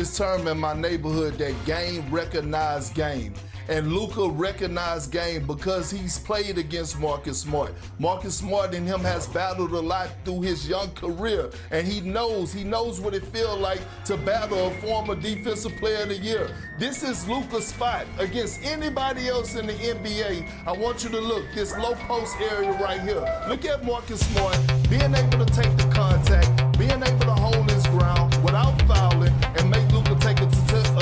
this term in my neighborhood, that game recognized game. And Luka recognized game because he's played against Marcus Smart. Marcus Smart and him has battled a lot through his young career, and he knows what it feels like to battle a former Defensive Player of the Year. This is Luka's spot against anybody else in the NBA. I want you to look, this low post area right here. Look at Marcus Smart being able to take the contact, being able to hold his ground without fouling, and make Luka take a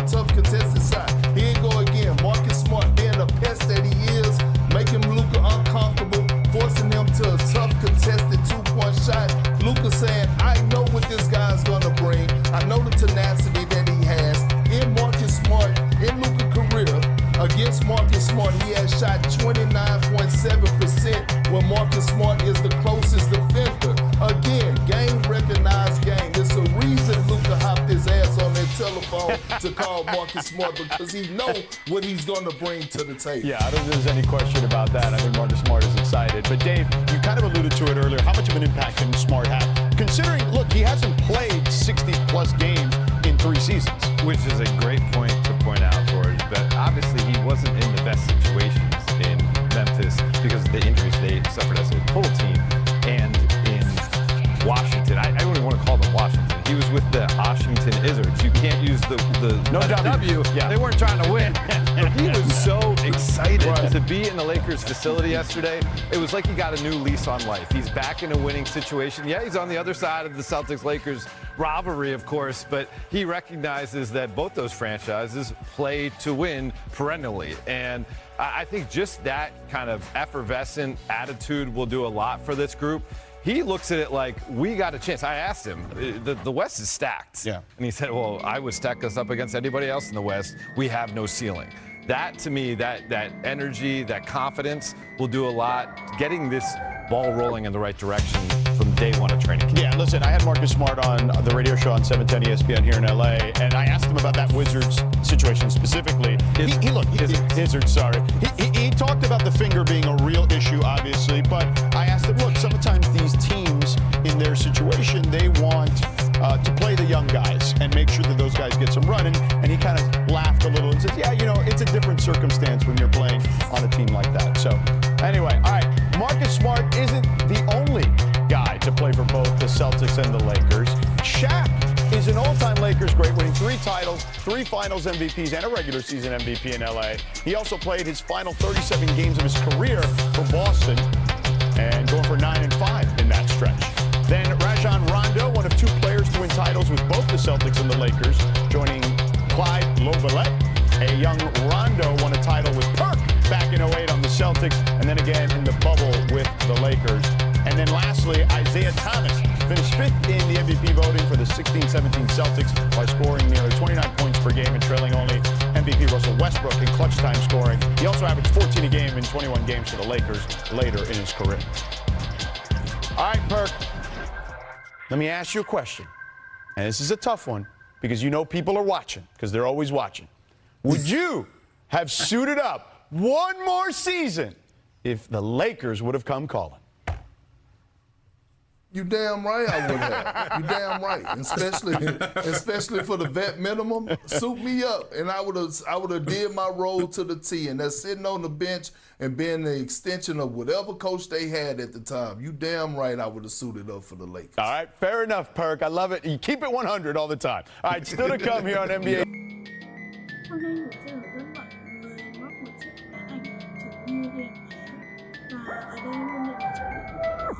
tough contested shot. Here you go again. Marcus Smart being the pest that he is, making Luka uncomfortable, forcing him to a tough contested two-point shot. Luka saying, I know what this guy's gonna bring. I know the tenacity that he has. In Marcus Smart, in Luka's career, against Marcus Smart, he has shot 29.7% when Marcus Smart is the closest defender. Again, game recognized game. It's a reason Luka hopped his ass on that telephone to call Marcus Smart, because he knows what he's going to bring to the table. Yeah, I don't think there's any question about that. I think Marcus Smart is excited. But Dave, you kind of alluded to it earlier. How much of an impact can Smart have? Considering, look, he hasn't played 60-plus games in 3 seasons. Which is a great point to point out, George. But obviously he wasn't in the best situations in Memphis because of the injuries they suffered as a whole team. And in Washington, I don't even want to call them Washington. He was with the Washington Wizards. You can't use the no W. Yeah. They weren't trying to win. But he was so excited to be in the Lakers facility yesterday. It was like he got a new lease on life. He's back in a winning situation. Yeah, he's on the other side of the Celtics-Lakers rivalry, of course, but he recognizes that both those franchises play to win perennially. And I think just that kind of effervescent attitude will do a lot for this group. He looks at it like, we got a chance. I asked him, the West is stacked. Yeah. And he said, well, I would stack us up against anybody else in the West. We have no ceiling. That, to me, that energy, that confidence will do a lot, getting this ball rolling in the right direction from day one of training camp. Yeah, listen, I had Marcus Smart on the radio show on 710 ESPN here in LA, and I asked him about that Wizards situation specifically. He talked about the finger being a real issue, obviously, but I asked him, look, sometimes these teams in their situation, they want to play the young guys and make sure that those guys get some run. And he kind of laughed a little and says, yeah, you know, it's a different circumstance when you're playing on a team like that. So anyway, all right, Marcus Smart isn't the only guy to play for both the Celtics and the Lakers. Sharpe is an all-time Lakers great, winning 3 titles, 3 finals MVPs, and a regular season MVP in LA. He also played his final 37 games of his career for Boston and going for 9-5 in that stretch. Then Rajon Rondo, one of 2 players to win titles with both the Celtics and the Lakers, joining Clyde Lovelett. A young Rondo won a title with Perk back in 08 on the Celtics, and then again in the bubble with the Lakers. And then lastly, Isaiah Thomas finished 5th in the MVP voting for the 16-17 Celtics by scoring nearly 29 points per game and trailing only MVP Russell Westbrook in clutch time scoring. He also averaged 14 a game in 21 games for the Lakers later in his career. All right, Perk, let me ask you a question. And this is a tough one because you know people are watching, because they're always watching. Would you have suited up one more season if the Lakers would have come calling? You damn right I would have. You damn right. Especially for the vet minimum. Suit me up, and I would have did my role to the T. And that's sitting on the bench and being the extension of whatever coach they had at the time. You damn right I would have suited up for the Lakers. All right, fair enough, Perk. I love it. You keep it 100 all the time. All right, still to come here on NBA. Hôm nay mình sẽ hướng dẫn mọi người móc một chiếc máy ảnh chụp như hiện này, và ở đây mình chụp họ là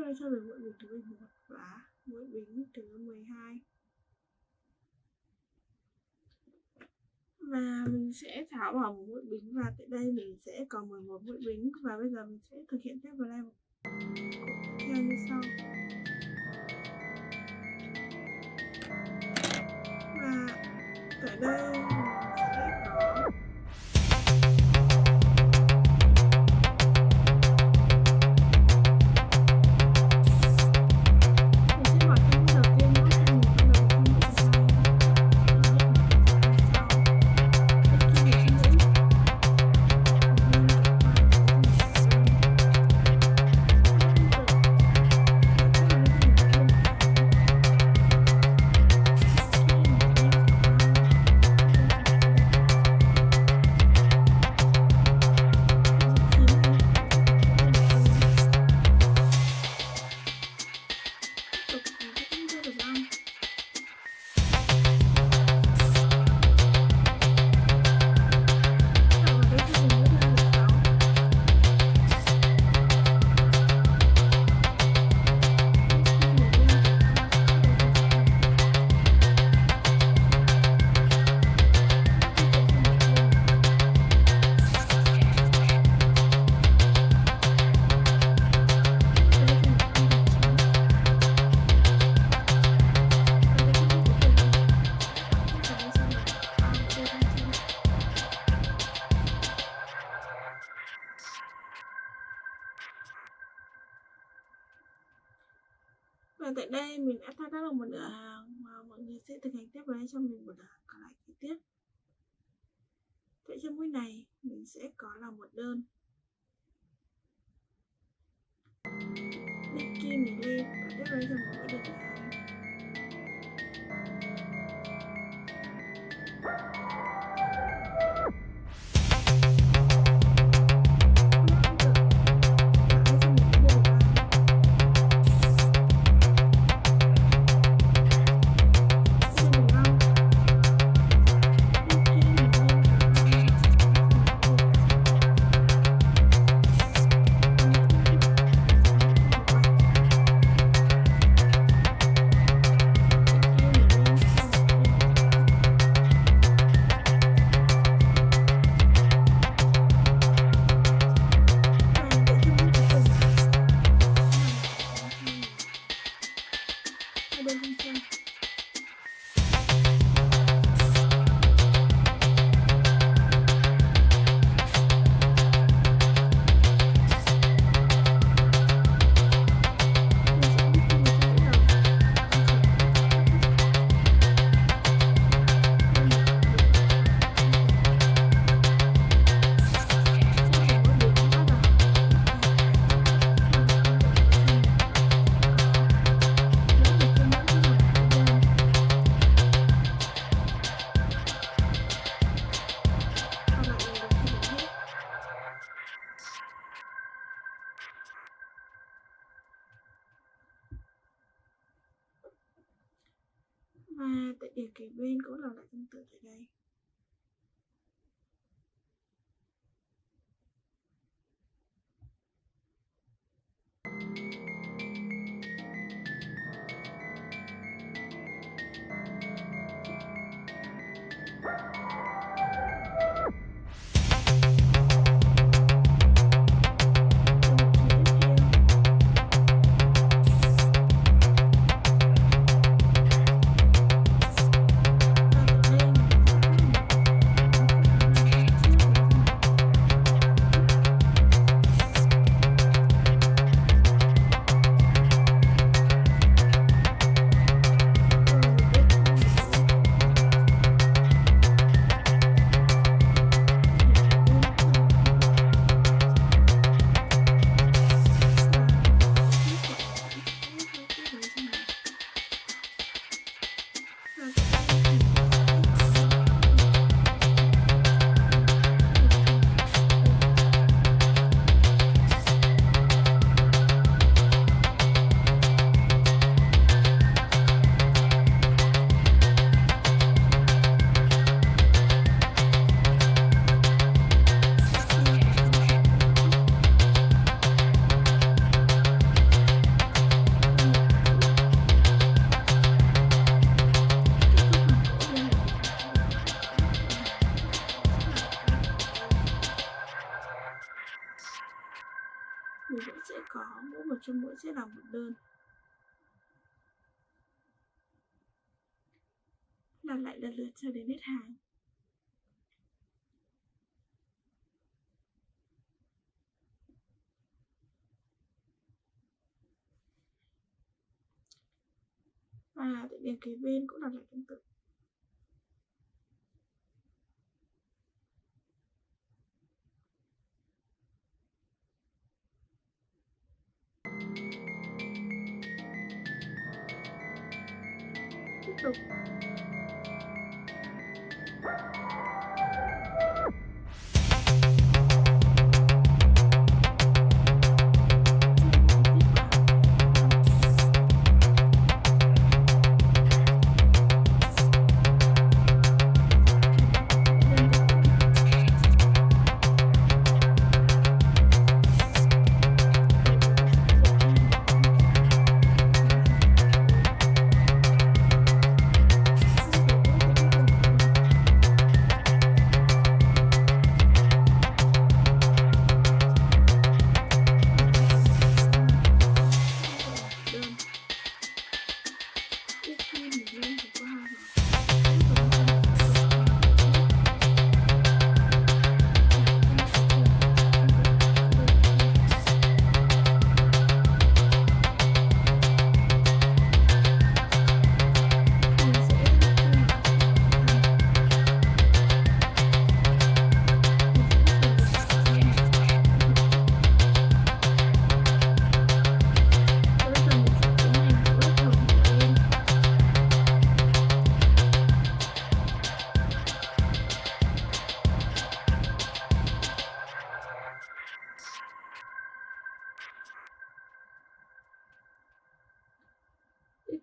đây cho mình mũi bình thứ 11 và mũi bình thứ 12. Và mình sẽ tháo bỏ một mũi bính và tại đây mình sẽ còn 11 mũi bính và bây giờ mình sẽ thực hiện tiếp vào level tiếp theo như sau. Và tại đây mình sẽ có và tại đây mình đã thao tác được một nửa hàng và mọi người sẽ thực hành tiếp với cho mình một nửa hàng còn lại kế tiếp. Vậy trong mũi này mình sẽ có là một đơn. Bên kia mình lên và tiếp với cho một mũi đơn thứ hai. Và tại điểm kế bên cũng là lại tương tự tại đây. Và tại đây mình vẫn sẽ là một đơn. Là lại lần lượt cho đến hết hàng. Và tại điểm kế bên cũng là lại tương tự. Tiếp tục.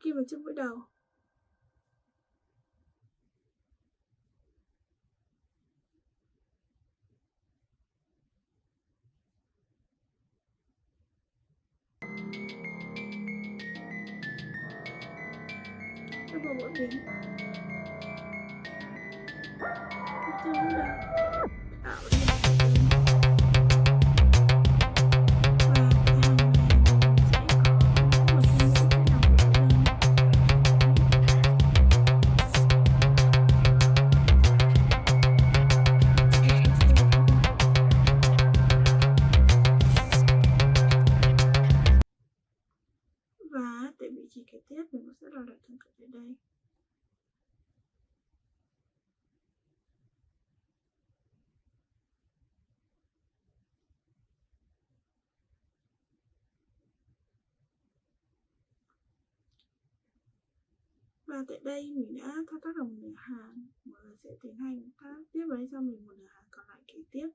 Khi vào trong mũi đầu. Các vào mũi miếng. Trong mũi đầu. Tạo ra vị trí kế tiếp mình cũng sẽ đặt tương tự ở đây. Và tại đây mình đã thao tác được một nửa hàng, mọi người sẽ tiến hành thao tác tiếp với cho mình một nửa hàng còn lại kế tiếp.